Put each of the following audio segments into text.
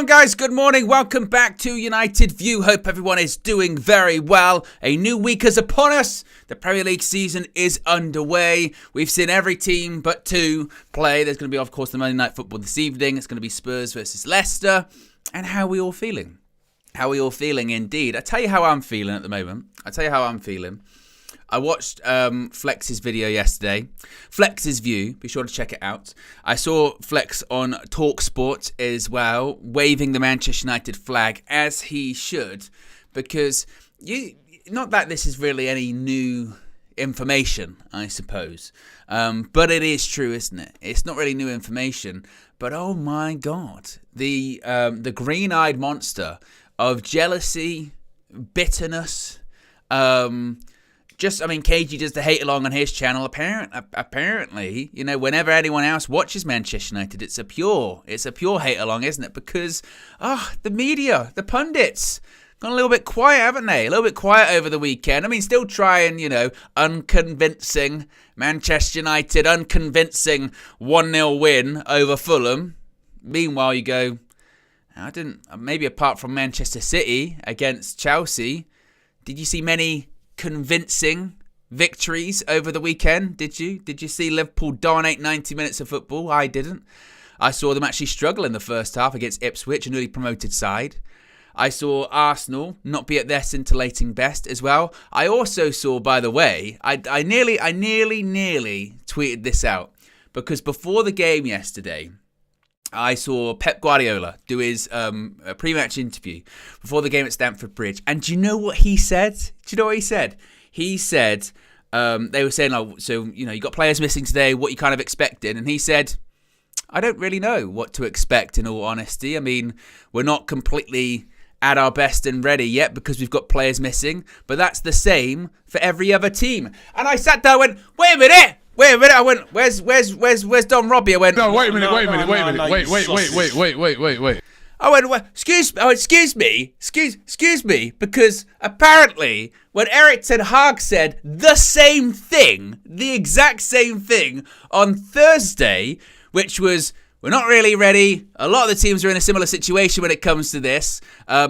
on, guys? Good morning. Welcome back to United View. Hope everyone is doing very well. A new week is upon us. The Premier League season is underway. We've seen every team but two play. There's going to be, of course, the Monday Night Football this evening. It's going to be Spurs versus Leicester. And how are we all feeling? How are we all feeling indeed? I'll tell you how I'm feeling at the moment. I watched Flex's video yesterday. Flex's View. Be sure to check it out. I saw Flex on TalkSport as well, waving the Manchester United flag, as he should, because not that this is really any new information, I suppose, but it is true, isn't it? It's not really new information, but oh my God, the green-eyed monster of jealousy, bitterness, KG does the hate along on his channel. Apparently, whenever anyone else watches Manchester United, it's a pure hate along, isn't it? Because the media, the pundits, gone a little bit quiet, haven't they? A little bit quiet over the weekend. I mean, still trying, unconvincing Manchester United, unconvincing 1-0 win over Fulham. Meanwhile, you go, maybe apart from Manchester City against Chelsea, did you see many convincing victories over the weekend? Did you see Liverpool dominate 90 minutes of football? I didn't. I saw them actually struggle in the first half against Ipswich, a newly promoted side. I saw Arsenal not be at their scintillating best as well. I also saw, by the way, I nearly tweeted this out, because before the game yesterday, I saw Pep Guardiola do his pre-match interview before the game at Stamford Bridge. And do you know what he said? He said, they were saying, you got players missing today, what you kind of expected. And he said, I don't really know what to expect, in all honesty. I mean, we're not completely at our best and ready yet because we've got players missing. But that's the same for every other team. And I sat there and went, wait a minute. I went, where's Don Robbie? I went, no, wait a minute. Wait. I went, well, excuse me, because apparently when Erik ten Hag said the exact same thing on Thursday, which was, we're not really ready. A lot of the teams are in a similar situation when it comes to this,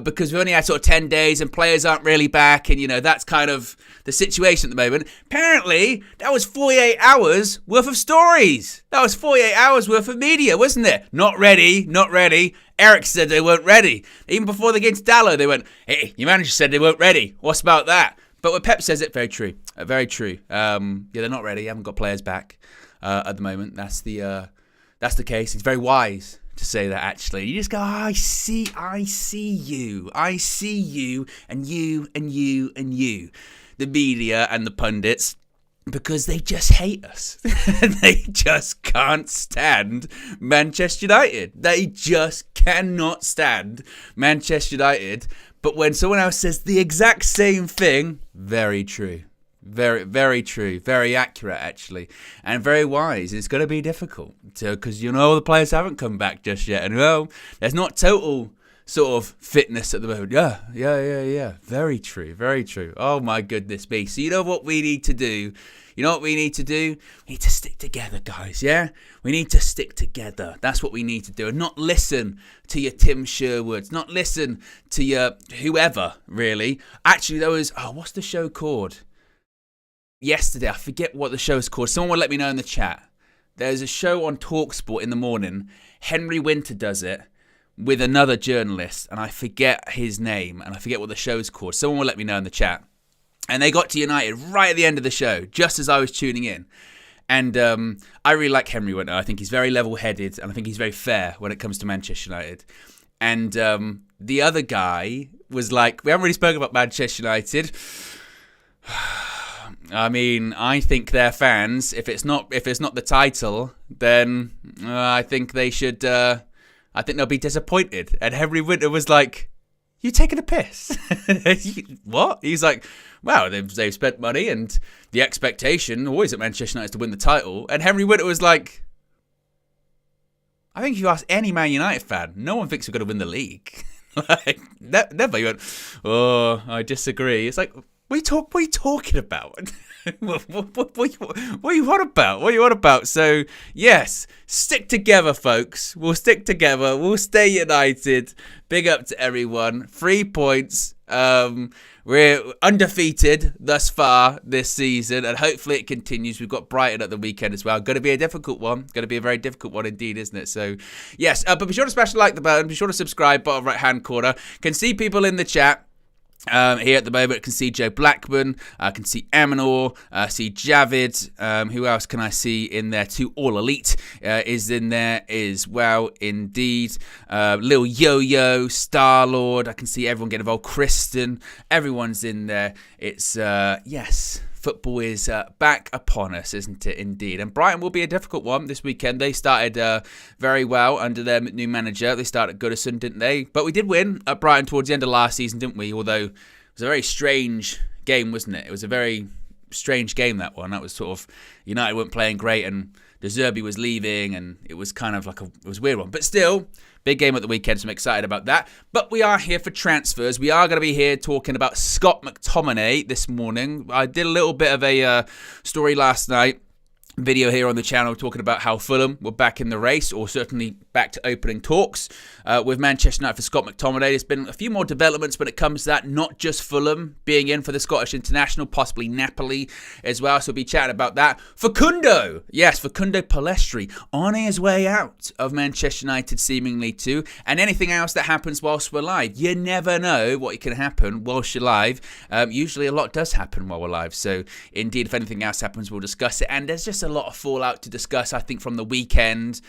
because we've only had sort of 10 days and players aren't really back, and that's kind of the situation at the moment. Apparently, that was 48 hours worth of stories. That was 48 hours worth of media, wasn't it? Not ready. Erik said they weren't ready. Even before they against Dallo, they went, hey, your manager said they weren't ready. What's about that? But when Pep says it, very true. Very true. They're not ready. Haven't got players back at the moment. That's the case. It's very wise to say that, actually. You just go, I see you, and you. The media and the pundits, because they just hate us. They just can't stand Manchester United. They just cannot stand Manchester United. But when someone else says the exact same thing, very true. Very, very true. Very accurate, actually. And very wise. It's going to be difficult, because the players haven't come back just yet. And there's not total sort of fitness at the moment. Yeah. Very true. Oh my goodness me. So you know what we need to do? We need to stick together, guys, yeah? We need to stick together. That's what we need to do. And not listen to your Tim Sherwoods. Not listen to your whoever, really. Actually, there was, what's the show called? Yesterday, I forget what the show's called. Someone will let me know in the chat. There's a show on TalkSport in the morning. Henry Winter does it with another journalist, and I forget his name, and I forget what the show's called. Someone will let me know in the chat. And they got to United right at the end of the show, just as I was tuning in. And I really like Henry Winter. I think he's very level-headed, and I think he's very fair when it comes to Manchester United. And the other guy was like, we haven't really spoken about Manchester United. I mean, I think their fans, if it's not the title, then I think they should. I think they'll be disappointed. And Henry Winter was like, "You taking a piss? What?" He's like, "Wow, they've spent money, and the expectation always at Manchester United is to win the title." And Henry Winter was like, "I think if you ask any Man United fan, no one thinks we're going to win the league." Like, never. You went, "Oh, I disagree." It's like, What are you talking about? What are you on about? What are you on about? So, yes, stick together, folks. We'll stick together. We'll stay united. Big up to everyone. 3 points. We're undefeated thus far this season, and hopefully it continues. We've got Brighton at the weekend as well. Going to be a difficult one. Going to be a very difficult one indeed, isn't it? So, yes, but be sure to smash the like the button. Be sure to subscribe, bottom right-hand corner. Can see people in the chat. Here at the moment, I can see Joe Blackman, I can see Amanor, see Javid, who else can I see in there too? All Elite is in there as well, indeed. Lil Yo-Yo, Star-Lord, I can see everyone get involved. Kristen, everyone's in there. It's, yes, football is back upon us, isn't it, indeed? And Brighton will be a difficult one this weekend. They started very well under their new manager. They started Goodison, didn't they? But we did win at Brighton towards the end of last season, didn't we? Although it was a very strange game, wasn't it? It was a very strange game, that one. That was sort of, United weren't playing great and De Zerbi was leaving, and it was kind of like it was a weird one. But still, big game at the weekend, so I'm excited about that. But we are here for transfers. We are going to be here talking about Scott McTominay this morning. I did a little bit of a story last night, video here on the channel talking about how Fulham were back in the race, or certainly back to opening talks with Manchester United for Scott McTominay. There's been a few more developments when it comes to that, not just Fulham being in for the Scottish International, possibly Napoli as well, so we'll be chatting about that. Facundo Pellistri on his way out of Manchester United seemingly too, and anything else that happens whilst we're live. You never know what can happen whilst you're live. Usually a lot does happen while we're live, so indeed if anything else happens we'll discuss it, and there's just a lot of fallout to discuss, I think, from the weekend.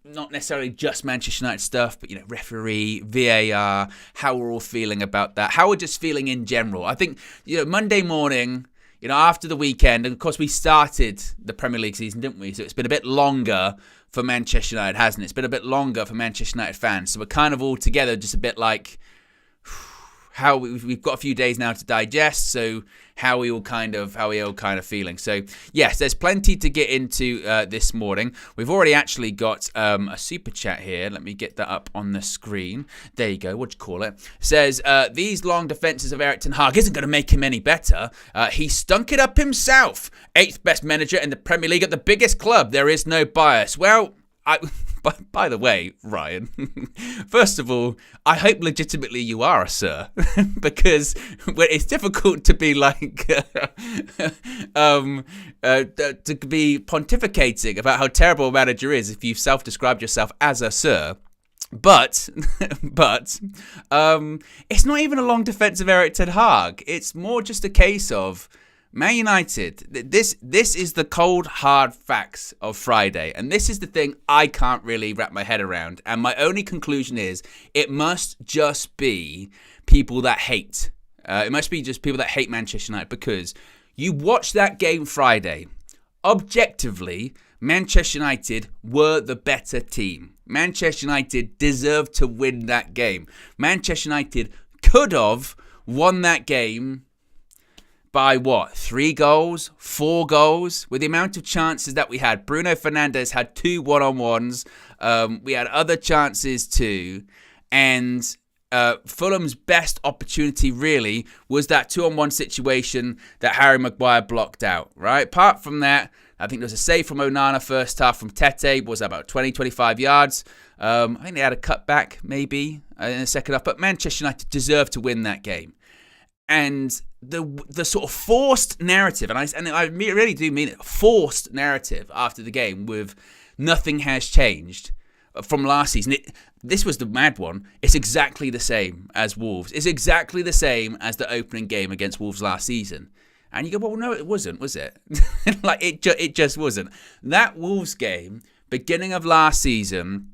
Not necessarily just Manchester United stuff, but, referee, VAR, how we're all feeling about that, how we're just feeling in general. I think, Monday morning, after the weekend, and of course we started the Premier League season, didn't we? So it's been a bit longer for Manchester United, hasn't it? It's been a bit longer for Manchester United fans. So we're kind of all together just a bit like, how we've got a few days now to digest, so how are we all kind of feeling? So yes, there's plenty to get into this morning. We've already actually got a super chat here. Let me get that up on the screen. There you go. What'd you call it? Says these long defenses of Erik ten Hag isn't going to make him any better. He stunk it up himself. 8th best manager in the Premier League at the biggest club. There is no bias. Well, by the way, Ryan, first of all, I hope legitimately you are a sir, because it's difficult to be like, to be pontificating about how terrible a manager is if you've self-described yourself as a sir. But it's not even a long defense of Erik ten Hag. It's more just a case of Man United. This is the cold, hard facts of Friday. And this is the thing I can't really wrap my head around. And my only conclusion is it must just be people that hate. It must be just people that hate Manchester United, because you watch that game Friday. Objectively, Manchester United were the better team. Manchester United deserved to win that game. Manchester United could have won that game by what? 3 goals? 4 goals? With the amount of chances that we had. Bruno Fernandes had 2 one-on-ones. We had other chances too. And Fulham's best opportunity really was that 2-on-1 situation that Harry Maguire blocked out, right? Apart from that, I think there was a save from Onana first half from Tete, was about 20-25 yards. I think they had a cutback maybe in the second half, but Manchester United deserved to win that game. And the sort of forced narrative, and I really do mean it, forced narrative after the game with nothing has changed from last season. This was the mad one. It's exactly the same as Wolves. It's exactly the same as the opening game against Wolves last season. And you go, well, no, it wasn't, was it? Like it just wasn't. That Wolves game, beginning of last season,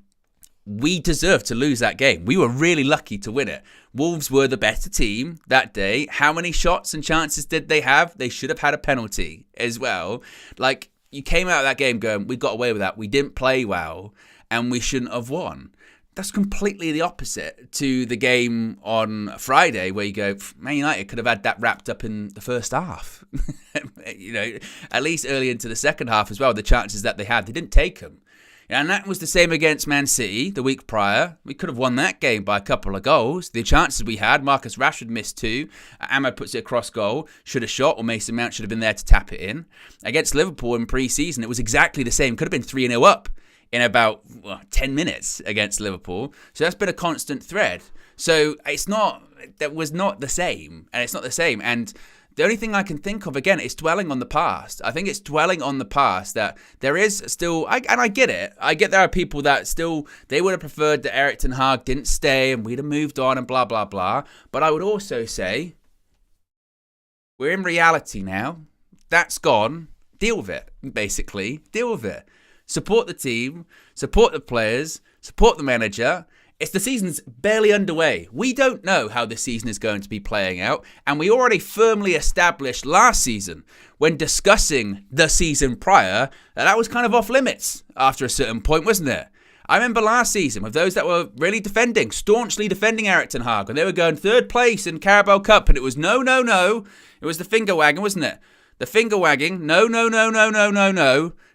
we deserved to lose that game. We were really lucky to win it. Wolves were the better team that day. How many shots and chances did they have? They should have had a penalty as well. Like, you came out of that game going, we got away with that. We didn't play well and we shouldn't have won. That's completely the opposite to the game on Friday where you go, Man United could have had that wrapped up in the first half. At least early into the second half as well, the chances that they had, they didn't take them. And that was the same against Man City the week prior. We could have won that game by a couple of goals. The chances we had, Marcus Rashford missed 2. Ahmad puts it across goal, should have shot, or Mason Mount should have been there to tap it in. Against Liverpool in pre-season, it was exactly the same. Could have been 3-0 up in about 10 minutes against Liverpool. So that's been a constant thread. So that was not the same. And it's not the same. And the only thing I can think of, again, is dwelling on the past. I think it's dwelling on the past that there is still, and I get it. I get there are people that still, they would have preferred that Erik ten Hag didn't stay and we'd have moved on and blah, blah, blah. But I would also say, we're in reality now. That's gone. Deal with it, basically. Deal with it. Support the team, support the players, support the manager. The season's barely underway. We don't know how the season is going to be playing out, and we already firmly established last season, when discussing the season prior, that was kind of off limits after a certain point, wasn't it? I remember last season with those that were really staunchly defending Erik ten Hag, and they were going third place in Carabao Cup, and it was no. It was the finger wagging, wasn't it? The finger wagging, no.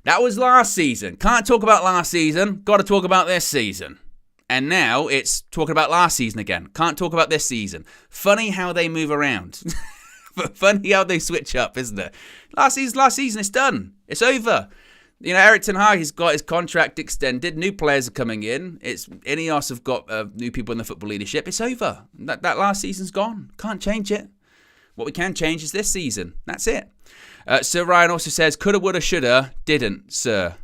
That was last season. Can't talk about last season. Got to talk about this season. And now it's talking about last season again. Can't talk about this season. Funny how they move around. Funny how they switch up, isn't it? Last season, it's done. It's over. You know, Erik ten Hag, he's got his contract extended. New players are coming in. Ineos have got new people in the football leadership. It's over. That last season's gone. Can't change it. What we can change is this season. That's it. Sir Ryan also says, coulda, woulda, shoulda, didn't, sir.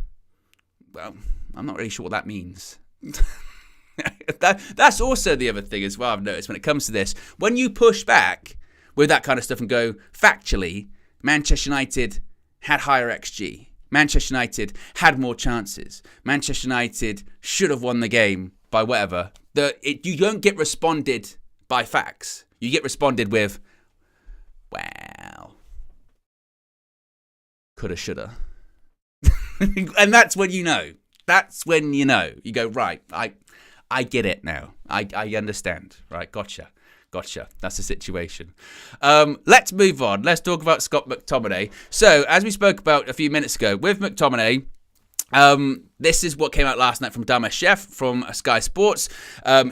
Well, I'm not really sure what that means. That's also the other thing as well I've noticed when it comes to this. When you push back with that kind of stuff and go, factually, Manchester United had higher XG. Manchester United had more chances. Manchester United should have won the game by whatever. You don't get responded by facts. You get responded with, well, coulda, shoulda. And that's when you know. That's when you know. You go, right, I get it now. I understand. Right, gotcha. That's the situation. Let's move on. Let's talk about Scott McTominay. So, as we spoke about a few minutes ago, with McTominay, this is what came out last night from Dharmesh Sheth from Sky Sports.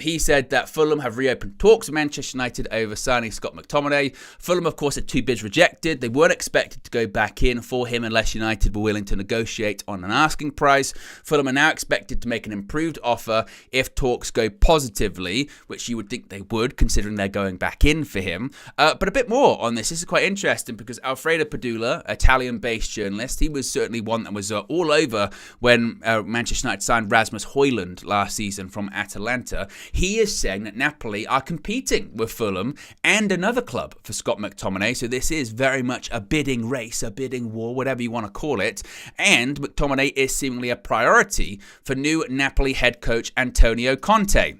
He said that Fulham have reopened talks with Manchester United over signing Scott McTominay. Fulham, of course, had 2 bids rejected. They weren't expected to go back in for him unless United were willing to negotiate on an asking price. Fulham are now expected to make an improved offer if talks go positively, which you would think they would, considering they're going back in for him. But a bit more on this. This is quite interesting because Alfredo Padula, Italian-based journalist, he was certainly one that was all over when Manchester United signed Rasmus Højlund last season from Atalanta. He is saying that Napoli are competing with Fulham and another club for Scott McTominay. So this is very much a bidding race, a bidding war, whatever you want to call it. And McTominay is seemingly a priority for new Napoli head coach Antonio Conte.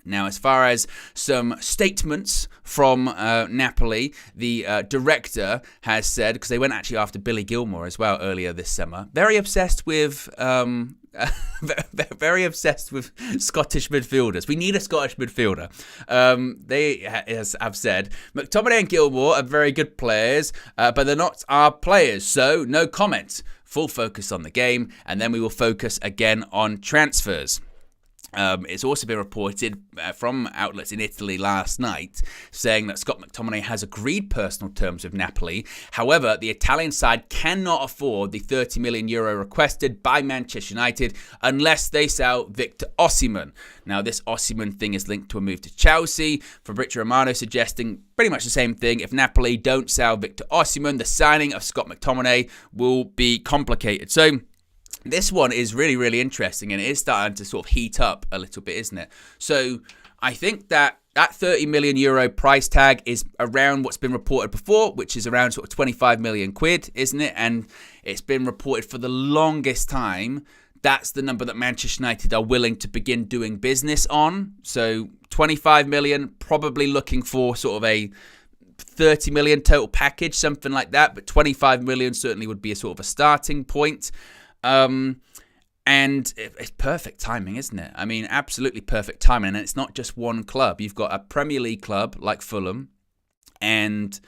Now, as far as some statements from Napoli, the director has said, because they went actually after Billy Gilmour as well earlier this summer, very obsessed with Scottish midfielders. We need a Scottish midfielder. They have said, McTominay and Gilmour are very good players, but they're not our players, so no comment. Full focus on the game, and then we will focus again on transfers. It's also been reported from outlets in Italy last night saying that Scott McTominay has agreed personal terms with Napoli. However, the Italian side cannot afford the €30 million requested by Manchester United unless they sell Victor Osimhen. Now, this Osimhen thing is linked to a move to Chelsea. Fabrizio Romano suggesting pretty much the same thing. If Napoli don't sell Victor Osimhen, the signing of Scott McTominay will be complicated. So, this one is really, really interesting, and it is starting to sort of heat up a little bit, isn't it? So I think that €30 million price tag is around what's been reported before, which is around sort of 25 million quid, isn't it? And it's been reported for the longest time. That's the number that Manchester United are willing to begin doing business on. So 25 million, probably looking for sort of a 30 million total package, something like that. But 25 million certainly would be a sort of a starting point. And it's perfect timing, isn't it? I mean, absolutely perfect timing. And it's not just one club. You've got a Premier League club like Fulham and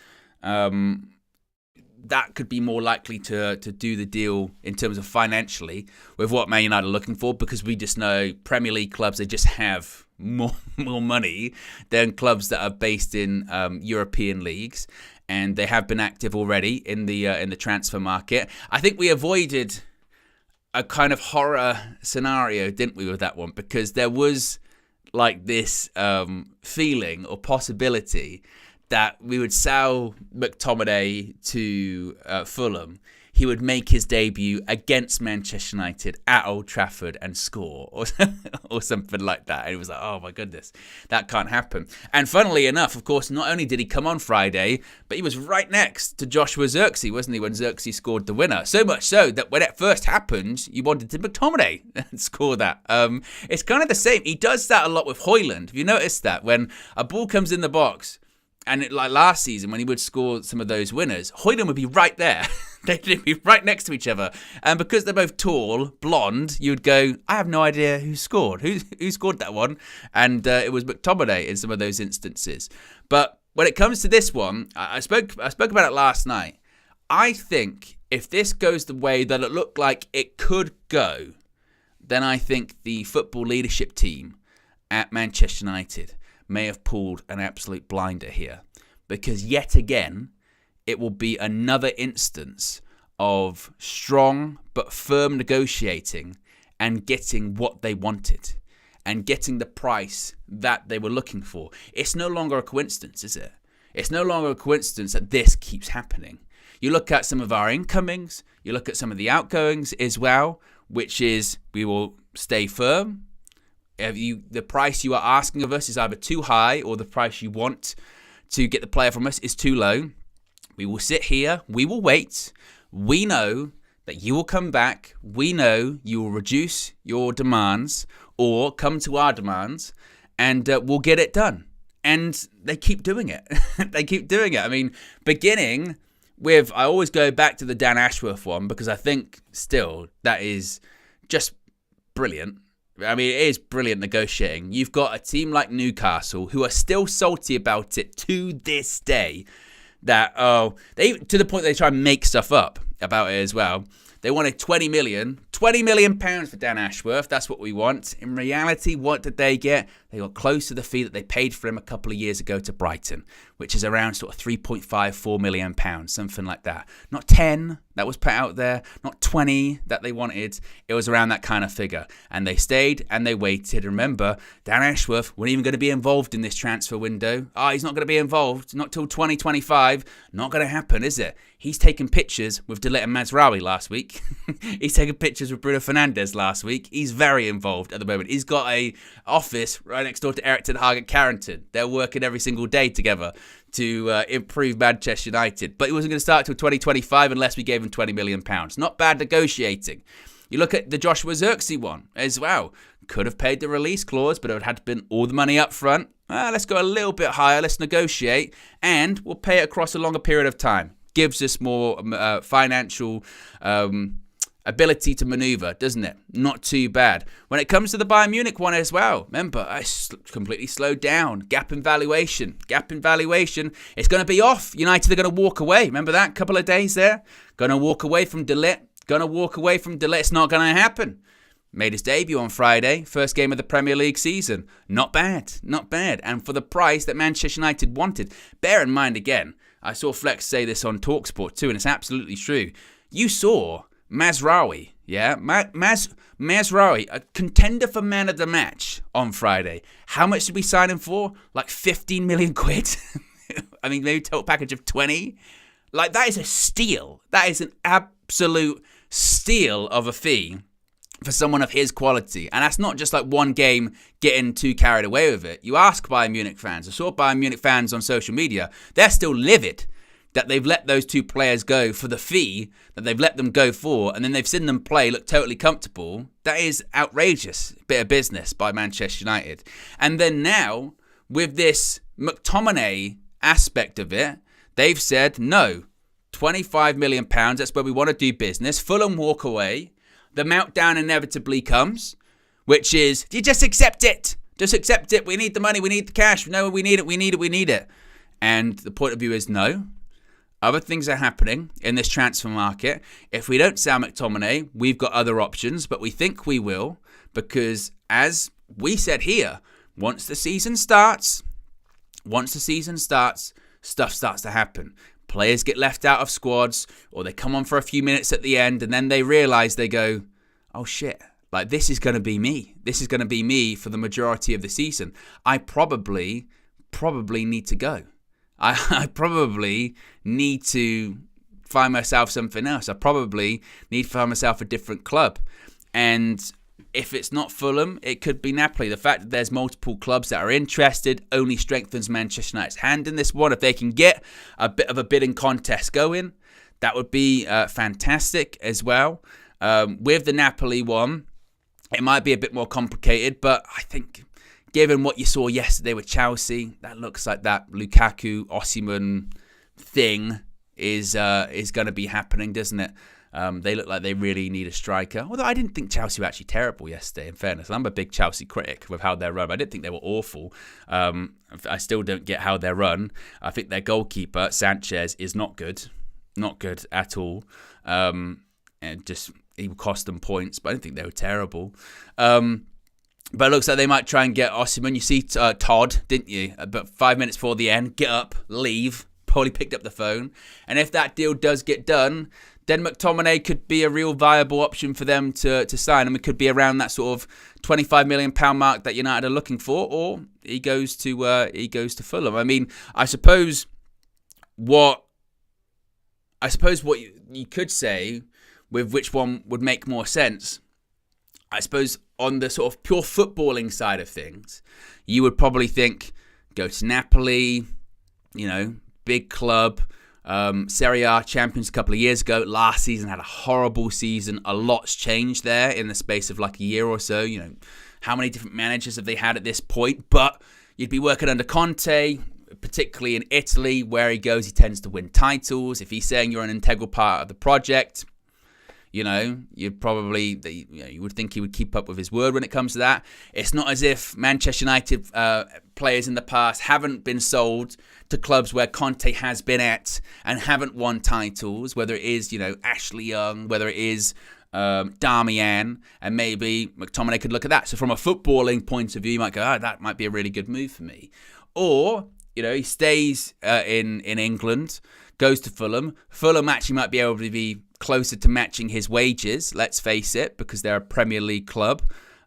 that could be more likely to do the deal in terms of financially with what Man United are looking for, because we just know Premier League clubs, they just have more money than clubs that are based in European leagues, and they have been active already in the transfer market. I think we avoided a kind of horror scenario, didn't we, with that one? Because there was like this feeling or possibility that we would sell McTominay to Fulham. He would make his debut against Manchester United at Old Trafford and score, or something like that. And it was like, oh my goodness, that can't happen. And funnily enough, of course, not only did he come on Friday, but he was right next to Joshua Zirkzee, wasn't he, when Zirkzee scored the winner? So much so that when it first happened, you wanted to McTominay score that. It's kind of the same. He does that a lot with Højlund. Have you noticed that? When a ball comes in the box, and like last season, when he would score some of those winners, Højlund would be right there. They'd be right next to each other. And because they're both tall, blonde, you would go, I have no idea who scored. Who scored that one? And it was McTominay in some of those instances. But when it comes to this one, I spoke about it last night. I think if this goes the way that it looked like it could go, then I think the football leadership team at Manchester United may have pulled an absolute blinder here, because yet again, it will be another instance of strong but firm negotiating and getting what they wanted and getting the price that they were looking for. It's no longer a coincidence, is it? It's no longer a coincidence that this keeps happening. You look at some of our incomings, you look at some of the outgoings as well, which is we will stay firm. The price you are asking of us is either too high, or the price you want to get the player from us is too low. We will sit here. We will wait. We know that you will come back. We know you will reduce your demands or come to our demands, and we'll get it done. And they keep doing it. They keep doing it. I mean, beginning with, I always go back to the Dan Ashworth one, because I think still that is just brilliant. I mean, it is brilliant negotiating. You've got a team like Newcastle who are still salty about it to this day. That, they to the point they try and make stuff up about it as well. They wanted 20 million pounds for Dan Ashworth. That's what we want. In reality, what did they get? They got close to the fee that they paid for him a couple of years ago to Brighton, which is around sort of 3.54 million pounds, something like that. Not 10 that was put out there, not 20 that they wanted. It was around that kind of figure. And they stayed and they waited. Remember, Dan Ashworth wasn't even going to be involved in this transfer window. He's not going to be involved. Not till 2025. Not going to happen, is it? He's taken pictures with De Ligt and Mazraoui last week. He's taken pictures with Bruno Fernandes last week. He's very involved at the moment. He's got a office right next door to Erik ten Hag at Carrington. They're working every single day together to improve Manchester United. But he wasn't going to start till 2025 unless we gave him £20 million. Not bad negotiating. You look at the Joshua Zirkzee one as well. Could have paid the release clause, but it would have had to been all the money up front. Let's go a little bit higher. Let's negotiate, and we'll pay it across a longer period of time. Gives us more financial ability to maneuver, doesn't it? Not too bad. When it comes to the Bayern Munich one as well, remember, I completely slowed down. Gap in valuation. It's going to be off. United are going to walk away. Remember that couple of days there? Going to walk away from De Ligt. It's not going to happen. Made his debut on Friday, first game of the Premier League season. Not bad. And for the price that Manchester United wanted. Bear in mind again, I saw Flex say this on TalkSport too, and it's absolutely true. You saw Mazraoui, yeah? Mazraoui, a contender for man of the match on Friday. How much did we sign him for? Like 15 million quid? I mean, maybe total package of 20? Like, that is a steal. That is an absolute steal of a fee for someone of his quality. And that's not just like one game getting too carried away with it. You ask Bayern Munich fans. I saw Bayern Munich fans on social media. They're still livid that they've let those two players go for the fee that they've let them go for, and then they've seen them play, look totally comfortable. That is outrageous bit of business by Manchester United. And then now, with this McTominay aspect of it, they've said, no, £25 million, that's where we want to do business. Fulham walk away. The meltdown inevitably comes, which is, you just accept it. Just accept it. We need the money. We need the cash. No, we need it. And the point of view is no. Other things are happening in this transfer market. If we don't sell McTominay, we've got other options, but we think we will because, as we said here, once the season starts, stuff starts to happen. Players get left out of squads or they come on for a few minutes at the end and then they realize, they go, oh shit, like this is going to be me. This is going to be me for the majority of the season. I probably need to go. I probably need to find myself something else. I probably need to find myself a different club. And if it's not Fulham, it could be Napoli. The fact that there's multiple clubs that are interested only strengthens Manchester United's hand in this one. If they can get a bit of a bidding contest going, that would be fantastic as well. With the Napoli one, it might be a bit more complicated, but I think given what you saw yesterday with Chelsea, that looks like that Lukaku, Osimhen thing is going to be happening, doesn't it? They look like they really need a striker. Although I didn't think Chelsea were actually terrible yesterday, in fairness. I'm a big Chelsea critic with how they're run. I didn't think they were awful. I still don't get how they're run. I think their goalkeeper, Sanchez, is not good. Not good at all. And just, he will cost them points, but I don't think they were terrible. But it looks like they might try and get Osimhen. You see Todd, didn't you? But 5 minutes before the end, get up, leave. Probably picked up the phone. And if that deal does get done, then McTominay could be a real viable option for them to sign. And it could be around that sort of £25 million mark that United are looking for, or he goes to Fulham. I mean, I suppose what you could say with which one would make more sense, I suppose on the sort of pure footballing side of things, you would probably think go to Napoli, big club. Serie A champions a couple of years ago. Last season had a horrible season. A lot's changed there in the space of like a year or so. How many different managers have they had at this point? But you'd be working under Conte, particularly in Italy, where he goes, he tends to win titles. If he's saying you're an integral part of the project, you'd probably, you would think he would keep up with his word when it comes to that. It's not as if Manchester United players in the past haven't been sold to clubs where Conte has been at and haven't won titles, whether it is, Ashley Young, whether it is Darmian, and maybe McTominay could look at that. So from a footballing point of view, you might go, that might be a really good move for me. Or, he stays in England, goes to Fulham. Fulham actually might be able to be closer to matching his wages, let's face it, because they're a Premier League club.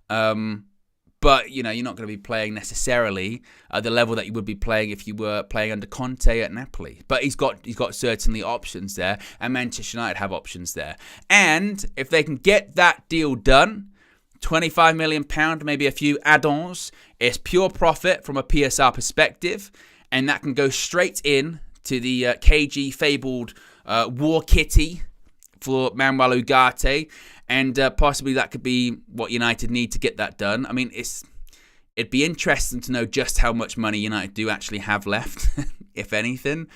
But, you're not going to be playing necessarily at the level that you would be playing if you were playing under Conte at Napoli. But he's got certainly options there, and Manchester United have options there. And if they can get that deal done, £25 million, maybe a few add-ons, it's pure profit from a PSR perspective, and that can go straight in to the KG fabled war kitty for Manuel Ugarte, and possibly that could be what United need to get that done. I mean, it'd be interesting to know just how much money United do actually have left, if anything.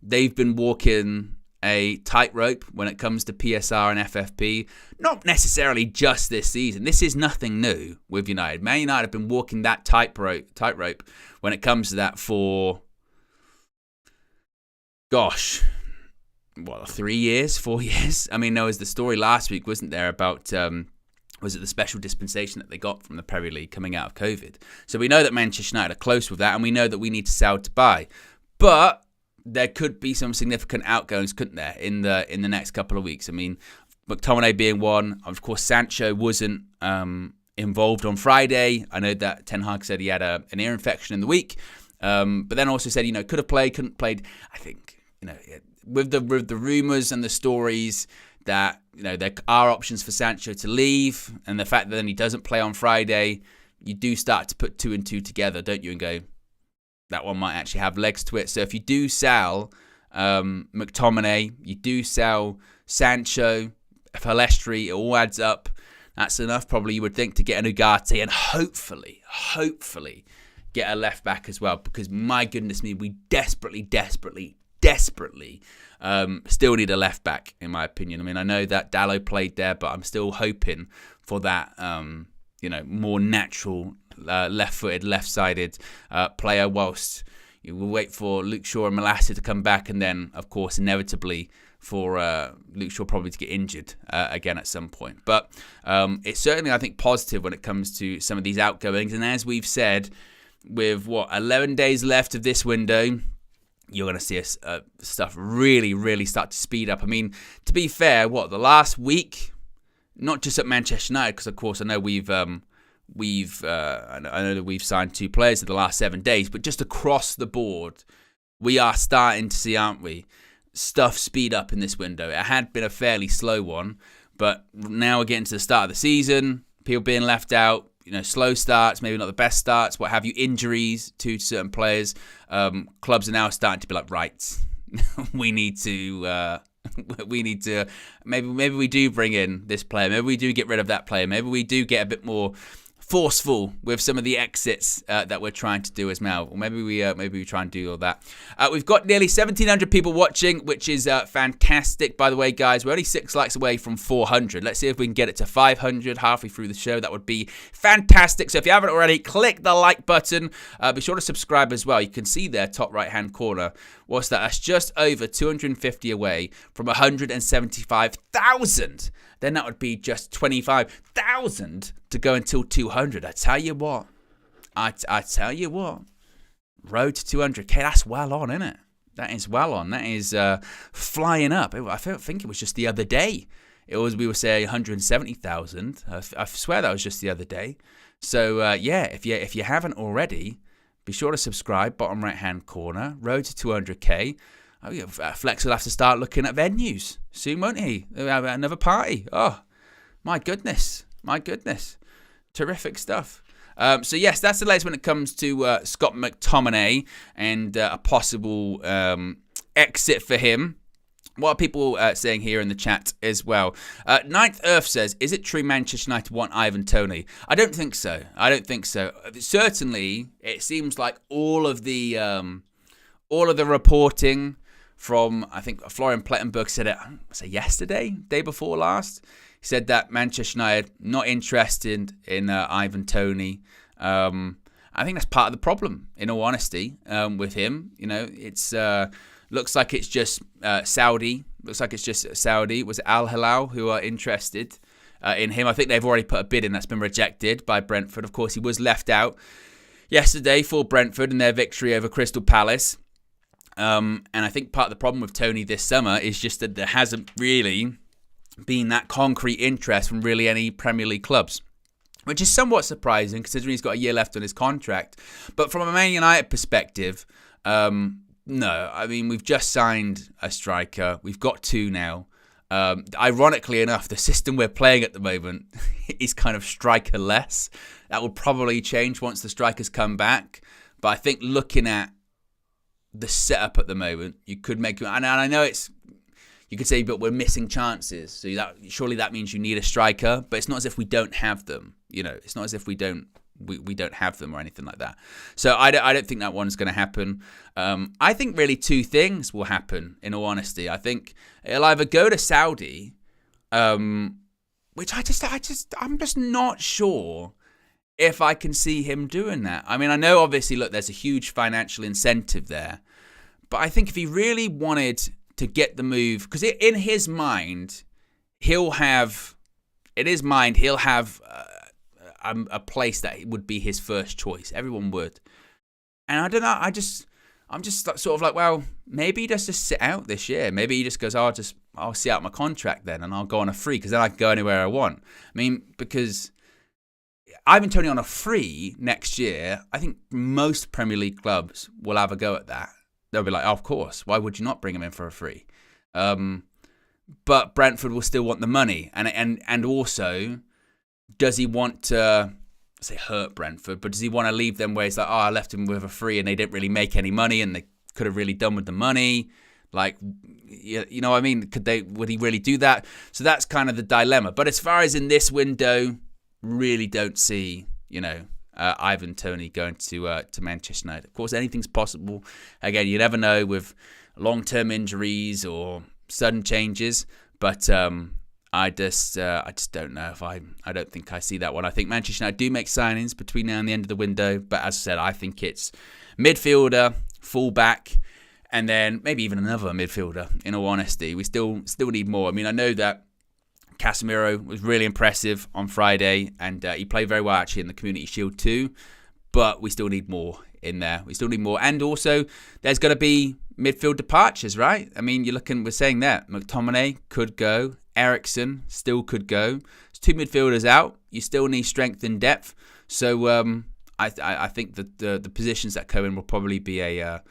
They've been walking a tightrope when it comes to PSR and FFP, not necessarily just this season. This is nothing new with United. Man United have been walking that tightrope when it comes to that for, 3 years, 4 years? I mean, there was the story last week, wasn't there, about, was it the special dispensation that they got from the Premier League coming out of COVID? So we know that Manchester United are close with that, and we know that we need to sell to buy. But there could be some significant outgoings, couldn't there, in the next couple of weeks? I mean, McTominay being one. Of course, Sancho wasn't involved on Friday. I know that Ten Hag said he had an ear infection in the week, but then also said, could have played, couldn't played. I think, with the rumours and the stories that, there are options for Sancho to leave, and the fact that then he doesn't play on Friday, you do start to put two and two together, don't you, and go, that one might actually have legs to it. So if you do sell McTominay, you do sell Sancho, Pellistri, it all adds up. That's enough, probably, you would think, to get an Ugarte and hopefully get a left back as well, because my goodness me, we desperately still need a left back, in my opinion. I mean, I know that Dalot played there, but I'm still hoping for that, more natural left-footed, left-sided player, whilst, We'll wait for Luke Shaw and Malacia to come back, and then, of course, inevitably for Luke Shaw probably to get injured again at some point. But it's certainly, I think, positive when it comes to some of these outgoings. And as we've said, with 11 days left of this window, you're going to see stuff really, really start to speed up. I mean, to be fair, the last week, not just at Manchester United, because of course I know I know that we've signed 2 players in the last 7 days, but just across the board, we are starting to see, aren't we, stuff speed up in this window. It had been a fairly slow one, but now we're getting to the start of the season, people being left out, slow starts, maybe not the best starts, what have you, injuries to certain players. Clubs are now starting to be like, right, we need to maybe we do bring in this player, maybe we do get rid of that player, maybe we do get a bit more forceful with some of the exits that we're trying to do as well. Or maybe we try and do all that. We've got nearly 1,700 people watching, which is fantastic. By the way, guys, we're only 6 likes away from 400. Let's see if we can get it to 500 halfway through the show. That would be fantastic. So if you haven't already, click the like button. Be sure to subscribe as well. You can see there, top right-hand corner. What's that? That's just over 250 away from 175,000. Then that would be just 25,000 to go until 200. I tell you what. Road to 200k, that's well on, isn't it? That is well on. That is flying up. I think it was just the other day. We were saying 170,000. I swear that was just the other day. So, if you haven't already, be sure to subscribe, bottom right-hand corner. Road to 200k. Flex will have to start looking at venues soon, won't he? We'll have another party. Oh, my goodness. Terrific stuff. So, yes, that's the latest when it comes to Scott McTominay and a possible exit for him. What are people saying here in the chat as well? Ninth Earth says, is it true Manchester United want Ivan Toney? I don't think so. Certainly, it seems like all of the reporting from, I think Florian Plettenberg said it, yesterday, day before last. He said that Manchester United not interested in Ivan Toney. I think that's part of the problem, in all honesty, with him. It's looks like it's just Saudi. Was it Al Hilal who are interested in him? I think they've already put a bid in that's been rejected by Brentford. Of course, he was left out yesterday for Brentford in their victory over Crystal Palace. And I think part of the problem with Toney this summer is just that there hasn't really been that concrete interest from really any Premier League clubs, which is somewhat surprising considering he's got a year left on his contract. But from a Man United perspective, no. I mean, we've just signed a striker. We've got 2 now. Ironically enough, the system we're playing at the moment is kind of striker-less. That will probably change once the strikers come back. But I think looking at the setup at the moment, you could make, and I know you could say, but we're missing chances. So surely that means you need a striker, but it's not as if we don't have them. It's not as if we don't have them or anything like that. So I don't think that one's going to happen. I think really 2 things will happen, in all honesty. I think it'll either go to Saudi, which I'm just not sure if I can see him doing that. I mean, I know obviously, look, there's a huge financial incentive there, but I think if he really wanted to get the move, because in his mind, he'll have a place that would be his first choice. Everyone would. And I don't know, I'm just sort of like, well, maybe he does just sit out this year. Maybe he just goes, I'll see out my contract then and I'll go on a free, because then I can go anywhere I want. I mean, because Ivan Toney on a free next year, I think most Premier League clubs will have a go at that. They'll be like, oh, of course, why would you not bring him in for a free? But Brentford will still want the money. And also, does he want to, say, hurt Brentford, but does he want to leave them where he's like, I left him with a free and they didn't really make any money and they could have really done with the money? Like, you know what I mean? Would he really do that? So that's kind of the dilemma. But as far as in this window, really don't see, Ivan Toney going to Manchester United. Of course, anything's possible. Again, you never know with long-term injuries or sudden changes. But I just don't know if I don't think I see that one. I think Manchester United do make signings between now and the end of the window. But as I said, I think it's midfielder, fullback, and then maybe even another midfielder, in all honesty. We still need more. I mean, I know that Casemiro was really impressive on Friday, and he played very well actually in the Community Shield too, but we still need more in there. We still need more. And also, there's going to be midfield departures, right? I mean, we're saying that. McTominay could go. Eriksen still could go. There's 2 midfielders out. You still need strength and depth. So I think that the positions that go in will probably be a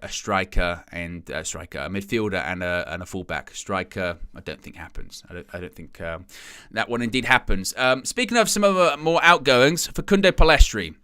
striker and a midfielder and a fullback. Striker, I don't think happens. I don't think that one indeed happens. Speaking of some other more outgoings, Facundo Pellistri.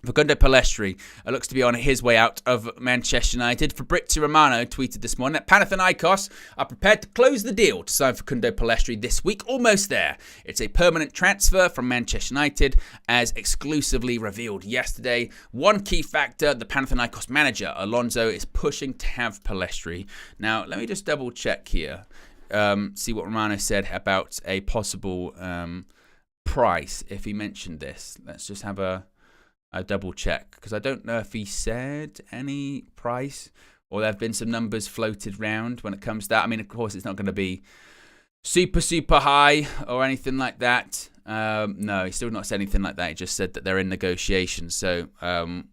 Looks to be on his way out of Manchester United. Fabrizio Romano tweeted this morning that Panathinaikos are prepared to close the deal to sign Facundo Pellistri this week. Almost there. It's a permanent transfer from Manchester United, as exclusively revealed yesterday. One key factor, the Panathinaikos manager, Alonso, is pushing to have Pellistri. Now, let me just double check here. See what Romano said about a possible price, if he mentioned this. Let's just have a double check, because I don't know if he said any price, or there have been some numbers floated around when it comes to that. I mean, of course, it's not going to be super high or anything like that. No, he still not said anything like that. He just said that they're in negotiations. So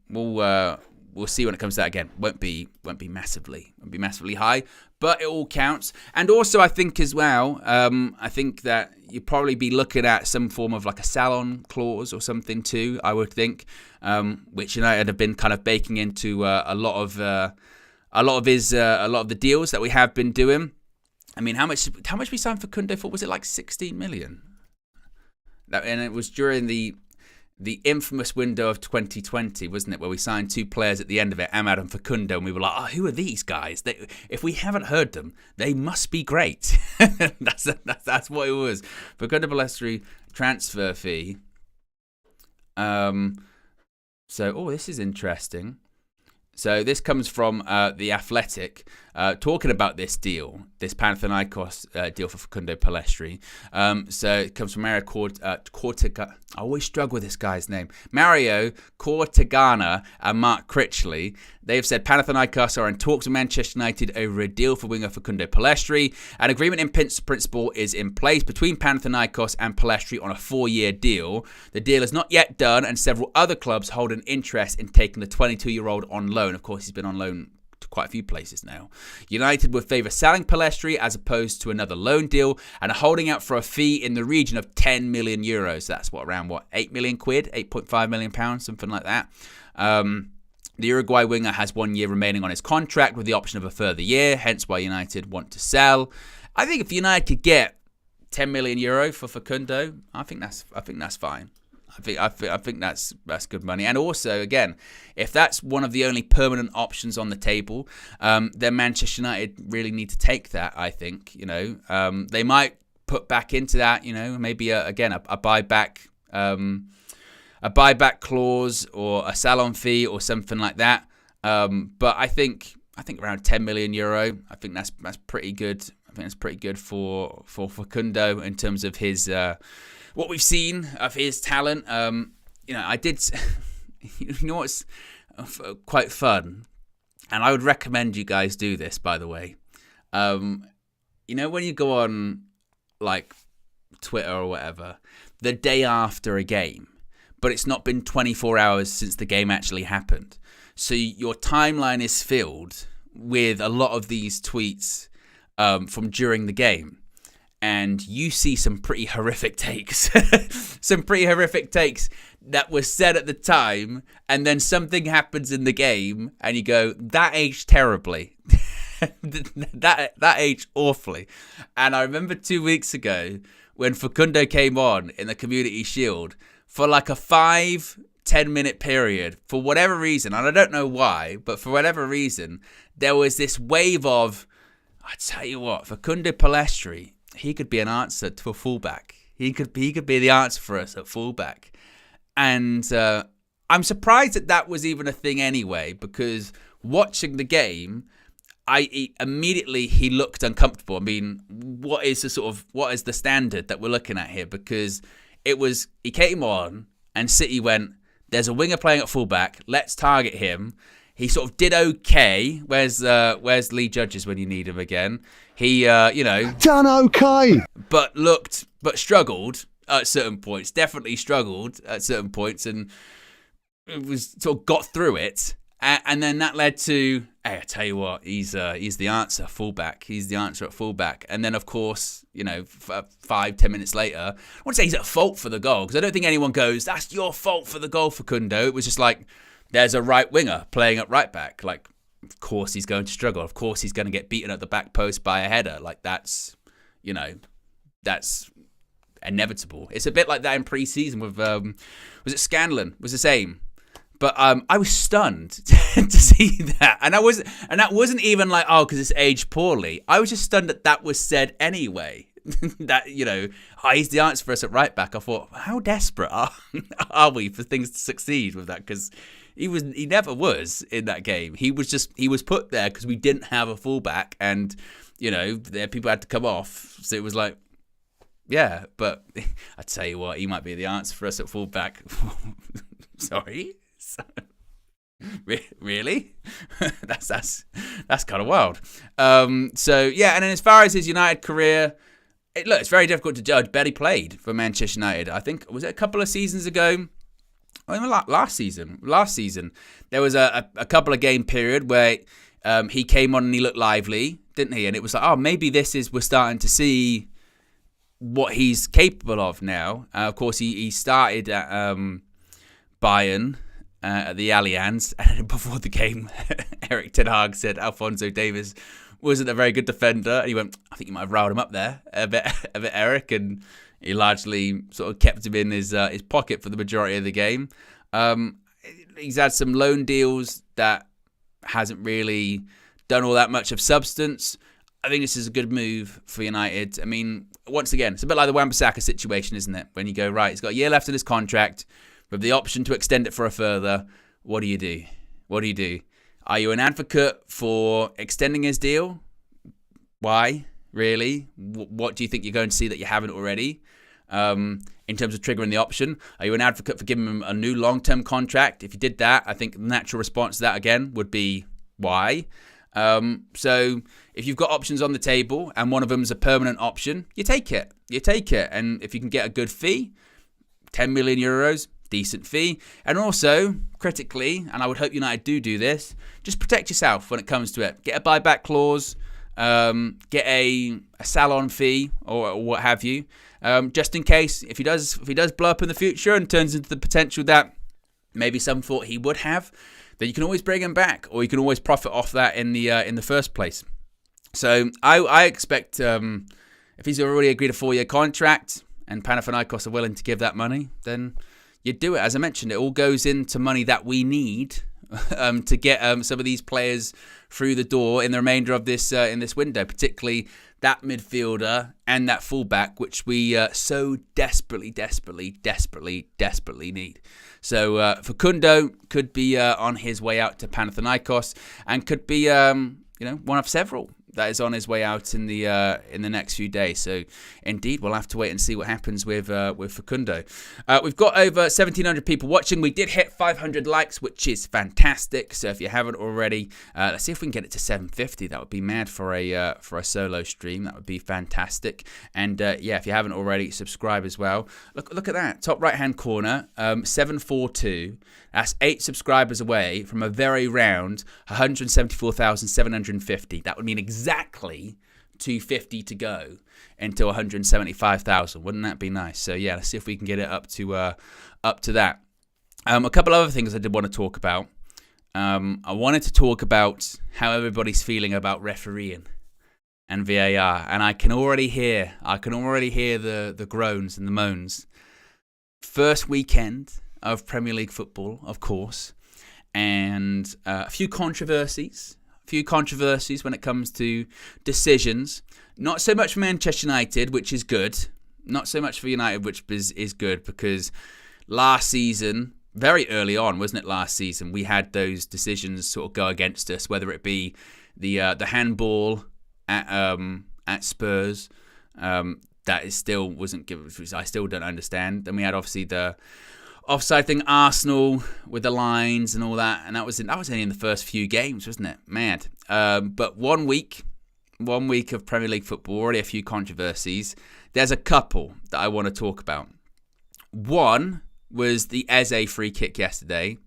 we'll see when it comes to that. Again, won't be massively high, but it all counts. And also, I think as well, I think that you'd probably be looking at some form of like a sell-on clause or something too, I would think, which United have been kind of baking into a lot of the deals that we have been doing. I mean, how much we signed for Facundo for? Was it like 16 million? And it was during the infamous window of 2020, wasn't it, where we signed 2 players at the end of it, Amad and Facundo, and we were like, oh, who are these guys? If we haven't heard them, they must be great. That's what it was. Facundo Pellistri transfer fee. This is interesting. So this comes from The Athletic, talking about this deal, this Panathinaikos deal for Facundo Pellistri. So it comes from Mario Cortegana. I always struggle with this guy's name. Mario Cortegana and Mark Critchley. They've said Panathinaikos are in talks with Manchester United over a deal for winger Facundo Pellistri. An agreement in principle is in place between Panathinaikos and Pellistri on a 4-year deal. The deal is not yet done, and several other clubs hold an interest in taking the 22-year-old on loan. Of course, he's been on loan to quite a few places now. United would favour selling Pellistri as opposed to another loan deal, and are holding out for a fee in the region of 10 million euros. That's around 8 million quid, 8.5 million pounds, something like that. The Uruguay winger has 1 year remaining on his contract with the option of a further year, hence why United want to sell. I think if United could get 10 million euro for Facundo, I think that's fine. I think that's good money. And also, again, if that's one of the only permanent options on the table, then Manchester United really need to take that, I think. They might put back into that, maybe a buyback clause or a sell-on fee or something like that. But I think around 10 million euro, I think that's pretty good. I think that's pretty good for Facundo in terms of his what we've seen of his talent. I did. What's quite fun, and I would recommend you guys do this. By the way, when you go on like Twitter or whatever, the day after a game, but it's not been 24 hours since the game actually happened. So your timeline is filled with a lot of these tweets from during the game. And you see some pretty horrific takes. Some pretty horrific takes that were said at the time. And then something happens in the game and you go, that aged terribly. that aged awfully. And I remember 2 weeks ago when Facundo came on in the Community Shield for like a 5-10 minute period, for whatever reason, and I don't know why, but for whatever reason, there was this wave of, I tell you what, Facundo Pellistri, he could be an answer to a fullback. He could be the answer for us at fullback. And I'm surprised that was even a thing anyway, because watching the game, immediately he looked uncomfortable. I mean, what is the standard that we're looking at here? Because he came on and City went, there's a winger playing at fullback, let's target him. He sort of did okay. Where's Lee Judges when you need him again? He, done okay, but struggled at certain points. Definitely struggled at certain points, and it was sort of got through it. And then that led to, hey, I tell you what, he's the answer, fullback. He's the answer at fullback. And then, of course, 5-10 minutes later, I wouldn't say he's at fault for the goal, because I don't think anyone goes, that's your fault for the goal, Facundo. It was just like, there's a right winger playing at right back. Like, of course he's going to struggle. Of course he's going to get beaten at the back post by a header. Like, that's inevitable. It's a bit like that in pre-season with, was it Scanlon? Was the same. But I was stunned to see that, and that wasn't even like, oh, because it's aged poorly. I was just stunned that was said anyway. That he's the answer for us at right back. I thought, how desperate are we for things to succeed with that? Because he never was in that game. He was put there because we didn't have a fullback, and people had to come off. So it was like, yeah. But I tell you what, he might be the answer for us at fullback. Sorry. Really? that's kind of wild. So yeah, and then as far as his United career, it's very difficult to judge. Barely played for Manchester United. I think, was it a couple of seasons ago? Last season there was a couple of game period where he came on and he looked lively, didn't he? And it was like, oh, maybe we're starting to see what he's capable of now. Of course, he started at Bayern. At the Allianz, and before the game, Erik ten Hag said Alphonso Davies wasn't a very good defender, and he went, I think you might have riled him up there a bit, Eric, and he largely sort of kept him in his pocket for the majority of the game. He's had some loan deals that hasn't really done all that much of substance. I think this is a good move for United. I mean, once again, it's a bit like the Wan-Bissaka situation, isn't it? When you go, right, he's got a year left in his contract, with the option to extend it for a further, what do you do? Are you an advocate for extending his deal? Why? Really? What do you think you're going to see that you haven't already? In terms of triggering the option, are you an advocate for giving him a new long-term contract? If you did that, I think the natural response to that again would be why. So if you've got options on the table and one of them is a permanent option, you take it. And if you can get a good fee, 10 million euros, decent fee. And also, critically, and I would hope United do this, just protect yourself when it comes to it. Get a buyback clause, get a salon fee or what have you, just in case if he does blow up in the future and turns into the potential that maybe some thought he would have, then you can always bring him back, or you can always profit off that in the first place. So I expect if he's already agreed a 4-year contract and Panathinaikos are willing to give that money, then you do it. As I mentioned, it all goes into money that we need to get some of these players through the door in the remainder of this in this window, particularly that midfielder and that fullback, which we so desperately need. So Facundo could be on his way out to Panathinaikos, and could be one of several that is on his way out in the next few days. So indeed, we'll have to wait and see what happens with Facundo. We've got over 1,700 people watching. We did hit 500 likes, which is fantastic. So if you haven't already, let's see if we can get it to 750. That would be mad for a solo stream. That would be fantastic. And if you haven't already, subscribe as well. Look at that top right hand corner, 742. That's 8 subscribers away from a very round 174,750. That would mean exactly 250 to go into 175,000. Wouldn't that be nice? So yeah, let's see if we can get it up to that. A couple other things I did want to talk about. I wanted to talk about how everybody's feeling about refereeing and VAR, and I can already hear the groans and the moans. First weekend of Premier League football, of course, and a few controversies when it comes to decisions. Not so much for Manchester United, which is good. Not so much for United, which is good, because last season, very early on, wasn't it, last season, we had those decisions sort of go against us, whether it be the handball at Spurs, that is still wasn't given, which I still don't understand. Then we had obviously the offside thing, Arsenal with the lines and all that, and that was only in the first few games, wasn't it? Mad. But 1 week of Premier League football, already a few controversies. There's a couple that I want to talk about. One was the Eze free kick yesterday.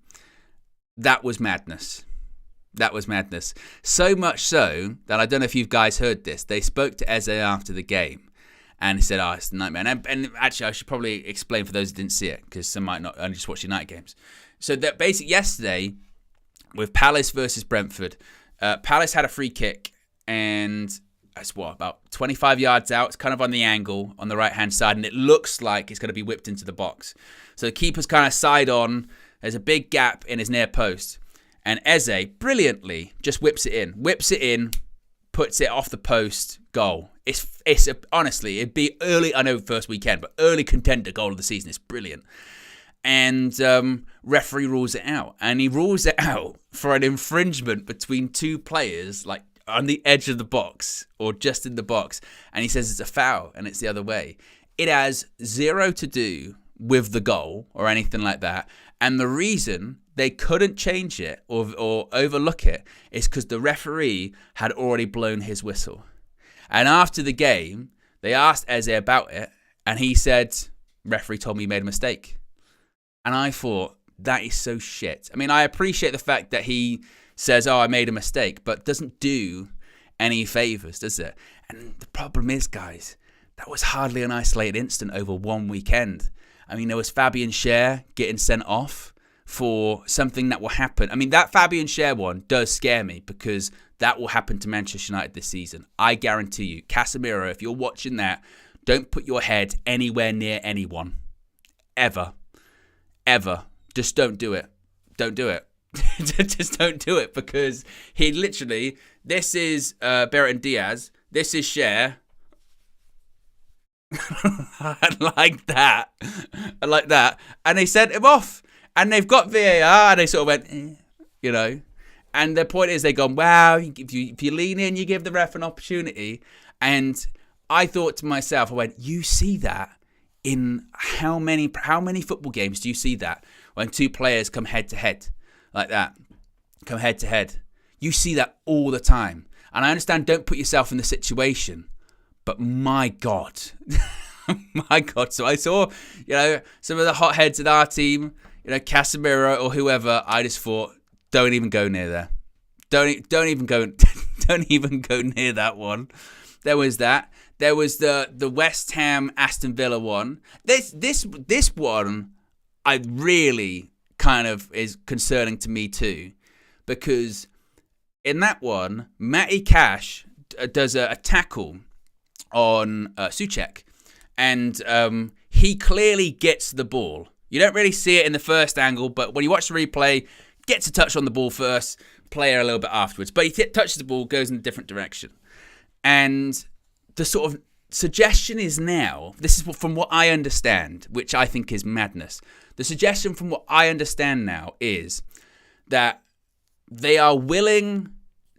That was madness. So much so that I don't know if you guys heard this. They spoke to Eze after the game. And he said, it's a nightmare. And actually, I should probably explain for those who didn't see it, because some might not only just watch United games. So that basically yesterday, with Palace versus Brentford, Palace had a free kick, and it's about 25 yards out. It's kind of on the angle on the right-hand side, and it looks like it's going to be whipped into the box. So the keeper's kind of side on. There's a big gap in his near post. And Eze brilliantly just whips it in, puts it off the post, goal. Honestly, it'd be early, I know first weekend, but early contender goal of the season. It's brilliant. And referee rules it out. And he rules it out for an infringement between two players, like on the edge of the box or just in the box. And he says it's a foul and it's the other way. It has zero to do with the goal or anything like that. And the reason they couldn't change it or overlook it is because the referee had already blown his whistle. And after the game, they asked Eze about it, and he said, referee told me he made a mistake. And I thought, that is so shit. I mean, I appreciate the fact that he says, I made a mistake, but doesn't do any favours, does it? And the problem is, guys, that was hardly an isolated incident over one weekend. I mean, there was Fabian Schär getting sent off for something that will happen. I mean, that Fabian Schär one does scare me, because that will happen to Manchester United this season. I guarantee you. Casemiro, if you're watching that, don't put your head anywhere near anyone. Ever. Just don't do it. Don't do it. Just don't do it, because he literally, this is Bertrand Diaz, this is Schär. like that. And they sent him off. And they've got VAR, and they sort of went, you know. And the point is, they've gone, wow, if you lean in, you give the ref an opportunity. And I thought to myself, I went, you see that in how many football games do you see that when two players come head to head like that? Come head to head. You see that all the time. And I understand, don't put yourself in the situation. But my God. My God. So I saw, some of the hotheads in our team, Casemiro or whoever, I just thought, don't even go near there. Don't even go near that one. There was that. There was the West Ham Aston Villa one. This one, I really kind of is concerning to me too, because in that one, Matty Cash does a tackle on Souček, and he clearly gets the ball. You don't really see it in the first angle, but when you watch the replay, gets a touch on the ball first, player a little bit afterwards. But he touches the ball, goes in a different direction. And the sort of suggestion is now, this is from what I understand, which I think is madness. The suggestion from what I understand now is that they are willing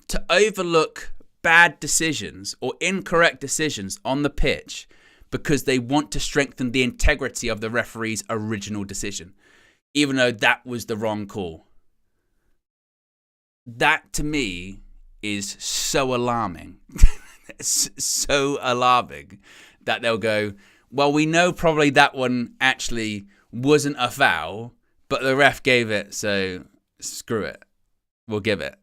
to overlook bad decisions or incorrect decisions on the pitch because they want to strengthen the integrity of the referee's original decision, even though that was the wrong call. That, to me, is so alarming. So alarming that they'll go, well, we know probably that one actually wasn't a foul, but the ref gave it, so screw it. We'll give it.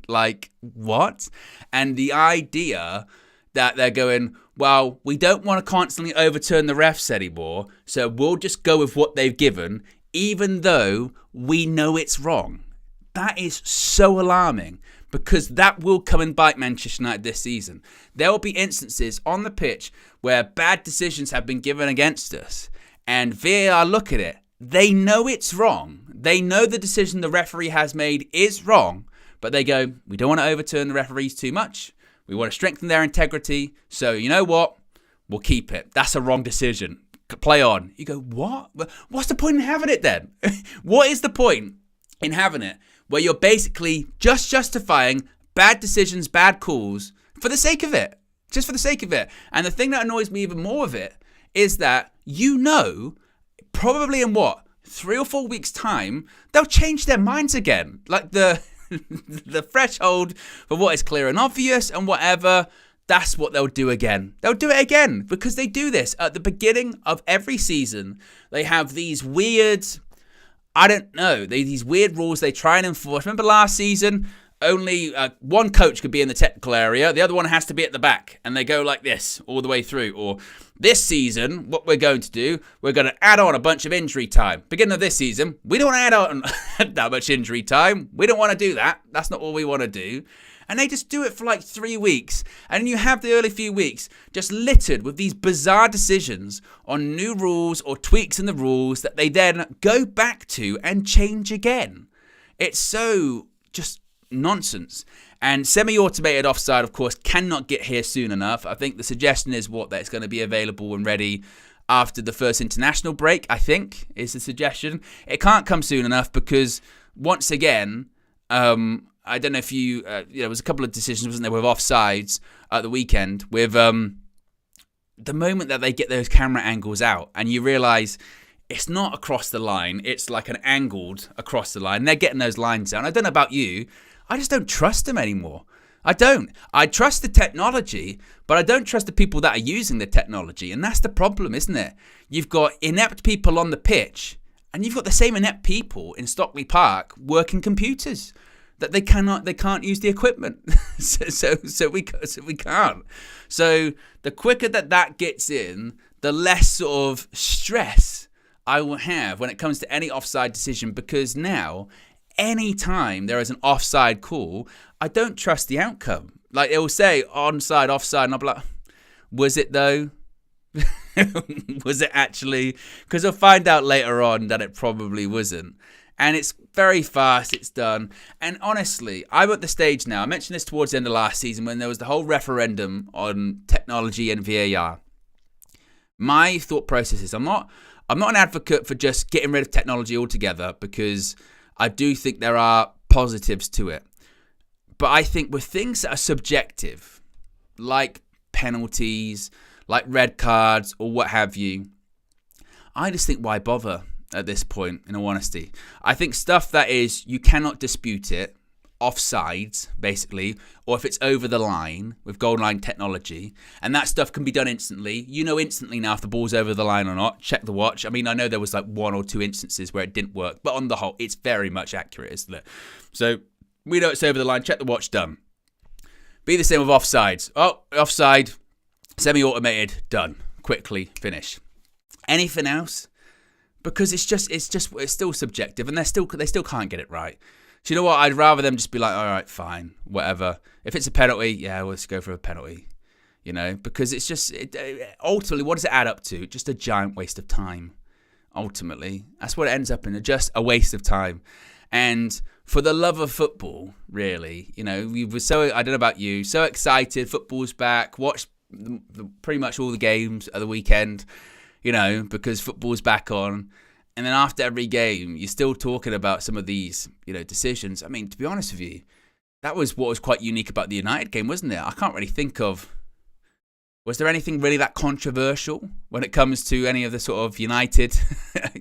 Like, what? And the idea that they're going, well, we don't want to constantly overturn the refs anymore, so we'll just go with what they've given, even though we know it's wrong. That is so alarming, because that will come and bite Manchester United this season. There will be instances on the pitch where bad decisions have been given against us, and VAR look at it. They know it's wrong. They know the decision the referee has made is wrong, but they go, we don't want to overturn the referees too much. We want to strengthen their integrity. So you know what? We'll keep it. That's a wrong decision. Play on. You go, what? What's the point in having it then? What is the point in having it where you're basically just justifying bad decisions, bad calls for the sake of it? Just for the sake of it. And the thing that annoys me even more of it is that probably in 3 or 4 weeks' time, they'll change their minds again. Like the threshold for what is clear and obvious and whatever, that's what they'll do again. They'll do it again because they do this at the beginning of every season. They have these weird, these weird rules they try and enforce. Remember last season? Only one coach could be in the technical area. The other one has to be at the back. And they go like this all the way through. Or this season, what we're going to do, we're going to add on a bunch of injury time. Beginning of this season, we don't want to add on that much injury time. We don't want to do that. That's not what we want to do. And they just do it for like 3 weeks. And you have the early few weeks just littered with these bizarre decisions on new rules or tweaks in the rules that they then go back to and change again. It's so just nonsense. And semi-automated offside, of course, cannot get here soon enough. I think the suggestion is that it's going to be available and ready after the first international break, I think, is the suggestion. It can't come soon enough because, once again, I don't know if there was a couple of decisions, wasn't there, with offsides at the weekend, with the moment that they get those camera angles out and you realise it's not across the line, it's like an angled across the line. They're getting those lines down. I don't know about you, I just don't trust them anymore. I don't. I trust the technology, but I don't trust the people that are using the technology. And that's the problem, isn't it? You've got inept people on the pitch, and you've got the same inept people in Stockley Park working computers that they can't use the equipment. so we can't. So the quicker that gets in, the less sort of stress I will have when it comes to any offside decision, because now, any time there is an offside call, I don't trust the outcome. Like, it will say onside, offside, and I'll be like, was it though? Was it actually? Because I'll find out later on that it probably wasn't. And it's very fast, it's done. And honestly, I'm at the stage now, I mentioned this towards the end of last season when there was the whole referendum on technology and VAR. My thought process is I'm not an advocate for just getting rid of technology altogether, because I do think there are positives to it. But I think with things that are subjective, like penalties, like red cards, or what have you, I just think why bother at this point, in all honesty. I think stuff that is, you cannot dispute it, offsides, basically, or if it's over the line with goal line technology, and that stuff can be done instantly. You know instantly now if the ball's over the line or not. Check the watch. I mean, I know there was like 1 or 2 instances where it didn't work, but on the whole, it's very much accurate, isn't it? So we know it's over the line. Check the watch, done. Be the same with offsides. Oh, offside, semi-automated, done. Quickly, finish. Anything else? Because it's still subjective, and they still can't get it right. So you know what? I'd rather them just be like, all right, fine, whatever. If it's a penalty, yeah, let's go for a penalty. You know, because it's just ultimately, what does it add up to? Just a giant waste of time. Ultimately, that's what it ends up in, just a waste of time. And for the love of football, really, you know, we were so, I don't know about you, so excited. Football's back. Watched pretty much all the games at the weekend. You know, because football's back on. And then after every game, you're still talking about some of these, you know, decisions. I mean, to be honest with you, that was what was quite unique about the United game, wasn't it? I can't really think of, was there anything really that controversial when it comes to any of the sort of United,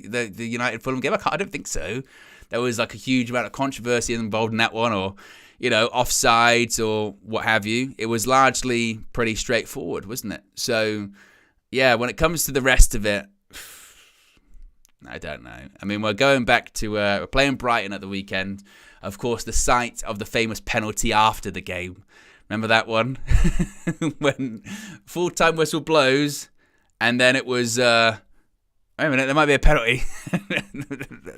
the United Fulham game? I don't think so. There was like a huge amount of controversy involved in that one, or, you know, offsides or what have you. It was largely pretty straightforward, wasn't it? So, yeah, when it comes to the rest of it, I don't know. I mean, we're going back to, we're playing Brighton at the weekend. Of course, the site of the famous penalty after the game. Remember that one? When full-time whistle blows, and then it was, wait a minute, there might be a penalty.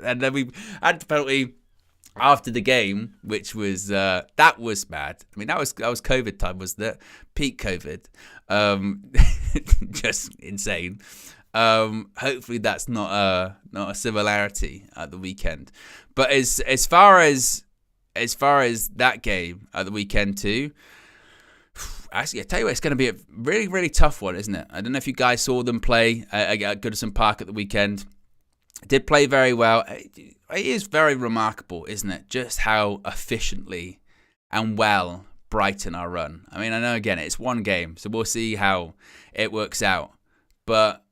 And then we had the penalty after the game, which was, that was bad. I mean, that was COVID time, wasn't it? Peak COVID. Just insane. Hopefully that's not a similarity at the weekend. But as far as that game at the weekend too, actually, I tell you what, it's going to be a really, really tough one, isn't it? I don't know if you guys saw them play at Goodison Park at the weekend. Did play very well. It is very remarkable, isn't it? Just how efficiently and well Brighton are run. I mean, I know, again, it's one game, so we'll see how it works out. But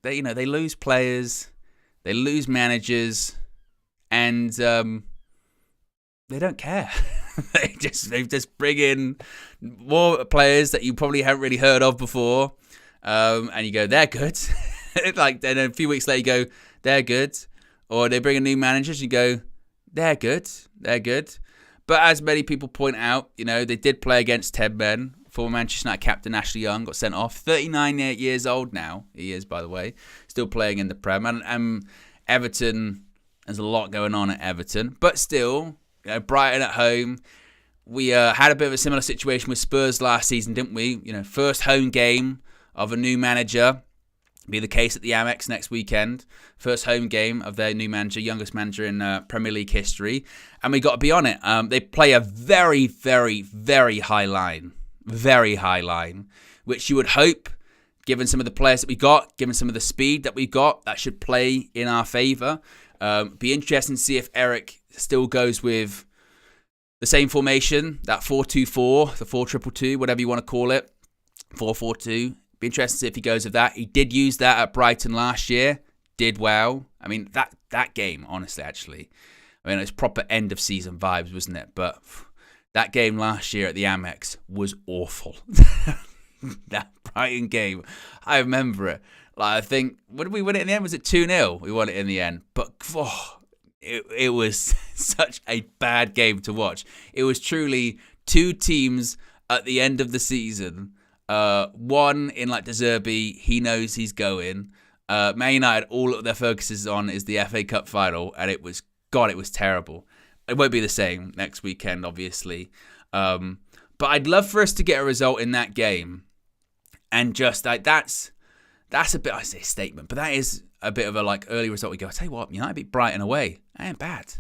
they lose players, they lose managers, and they don't care. they just bring in more players that you probably haven't really heard of before, and you go, they're good. Like then a few weeks later, you go, they're good, or they bring in new managers, you go, they're good. But as many people point out, they did play against 10 men. Former Manchester United captain Ashley Young got sent off. 39 years old now. He is, by the way, still playing in the Prem. And Everton, there's a lot going on at Everton. But still, Brighton at home. We had a bit of a similar situation with Spurs last season, didn't we? First home game of a new manager. Be the case at the Amex next weekend. First home game of their new manager, youngest manager in Premier League history. And we got to be on it. They play a very, very, very high line. Very high line. Which you would hope, given some of the players that we got, given some of the speed that we got, that should play in our favour. Be interesting to see if Eric still goes with the same formation, that 4-2-4, the 4-2-2, whatever you want to call it. 4-4-2. Be interested to see if he goes with that. He did use that at Brighton last year. Did well. I mean, that game, honestly, actually. I mean, it was proper end of season vibes, wasn't it? But that game last year at the Amex was awful. That Brighton game, I remember it. Like, I think, what did we win it in the end? Was it 2-0? We won it in the end. But it was such a bad game to watch. It was truly two teams at the end of the season. One in like De Zerbi, he knows he's going. Man United, all of their focus is on is the FA Cup final, and it was terrible. It won't be the same next weekend, obviously. But I'd love for us to get a result in that game, and just like that's a bit, I say a statement, but that is a bit of a like early result. We go, I tell you what, United beat Brighton away. That ain't bad.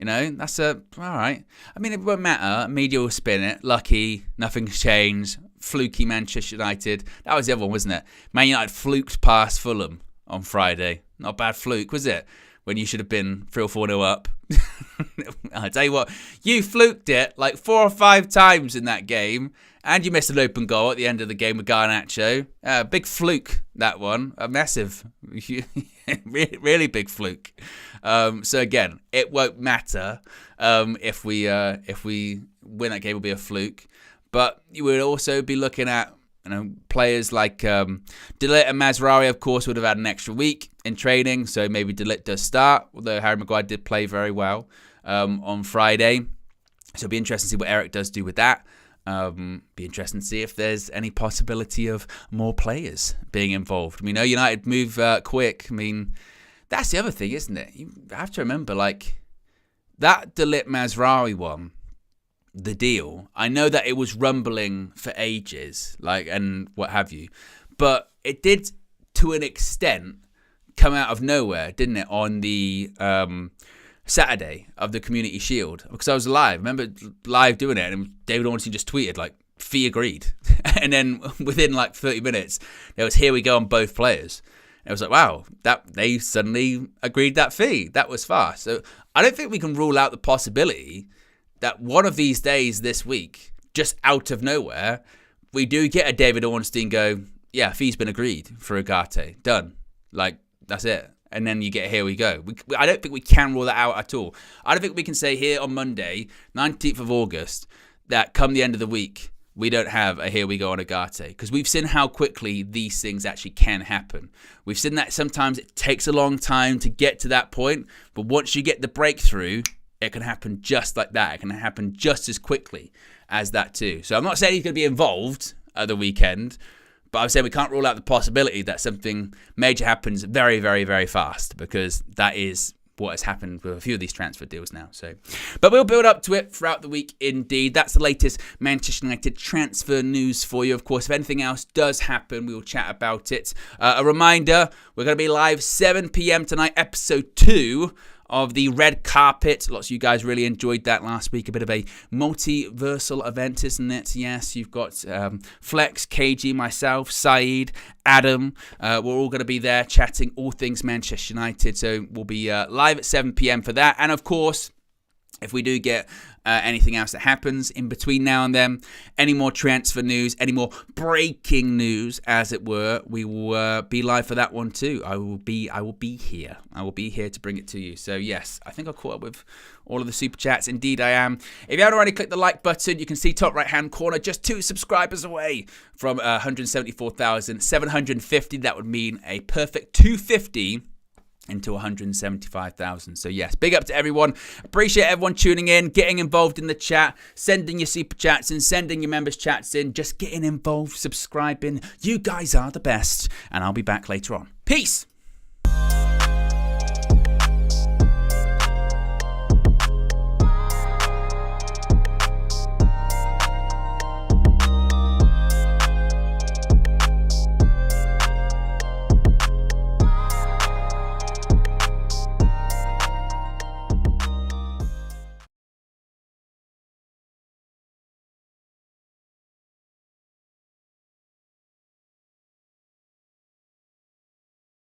That's all right. I mean, it won't matter. Media will spin it. Lucky, nothing's changed. Fluky Manchester United. That was the other one, wasn't it? Man United fluked past Fulham on Friday. Not a bad fluke, was it? When you should have been 3 or 4-0 up. I tell you what, you fluked it like 4 or 5 times in that game, and you missed an open goal at the end of the game with Garnacho. Big fluke, that one. A massive, really big fluke. So again, it won't matter if we win that game. Will be a fluke. But you would also be looking at players like De Ligt and Mazraoui, of course, would have had an extra week in training, so maybe De Ligt does start, although Harry Maguire did play very well on Friday. So it'll be interesting to see what Eric does do with that. Be interesting to see if there's any possibility of more players being involved. We know United move quick. I mean, that's the other thing, isn't it? You have to remember, like, that De Ligt Mazraoui one, the deal, I know that it was rumbling for ages, like, and what have you, but it did to an extent come out of nowhere, didn't it, on the Saturday of the Community Shield, because I was live. I remember live doing it, and David Ornstein just tweeted like, "Fee agreed," and then within like 30 minutes, there was "Here we go" on both players. And I was like, wow, that they suddenly agreed that fee. That was fast. So I don't think we can rule out the possibility that one of these days this week, just out of nowhere, we do get a David Ornstein go, yeah, fee's been agreed for Ugarte. Done. Like, that's it. And then you get, here we go. I don't think we can rule that out at all. I don't think we can say here on Monday, 19th of August, that come the end of the week, we don't have a here we go on Ugarte. Because we've seen how quickly these things actually can happen. We've seen that sometimes it takes a long time to get to that point. But once you get the breakthrough, it can happen just like that. It can happen just as quickly as that too. So I'm not saying he's going to be involved at the weekend, but I'm saying we can't rule out the possibility that something major happens very, very, very fast, because that is what has happened with a few of these transfer deals now. So, but we'll build up to it throughout the week indeed. That's the latest Manchester United transfer news for you. Of course, if anything else does happen, we will chat about it. A reminder, we're going to be live 7 p.m. tonight, episode 2 of the Red Carpet. Lots of you guys really enjoyed that last week. A bit of a multiversal event, isn't it? Yes, you've got Flex, KG, myself, Saeed, Adam. We're all going to be there chatting all things Manchester United. So we'll be live at 7 p.m. for that. And of course, If we do get anything else that happens in between now and then, any more transfer news, any more breaking news, as it were, we will be live for that one too. I will be here. I will be here to bring it to you. So yes, I think I caught up with all of the super chats. Indeed, I am. If you haven't already clicked the like button, you can see top right hand corner, just 2 subscribers away from 174,750. That would mean a perfect 250. Into 175,000. So yes, big up to everyone. Appreciate everyone tuning in, getting involved in the chat, sending your super chats in, sending your members chats in, just getting involved, subscribing. You guys are the best. And I'll be back later on. Peace.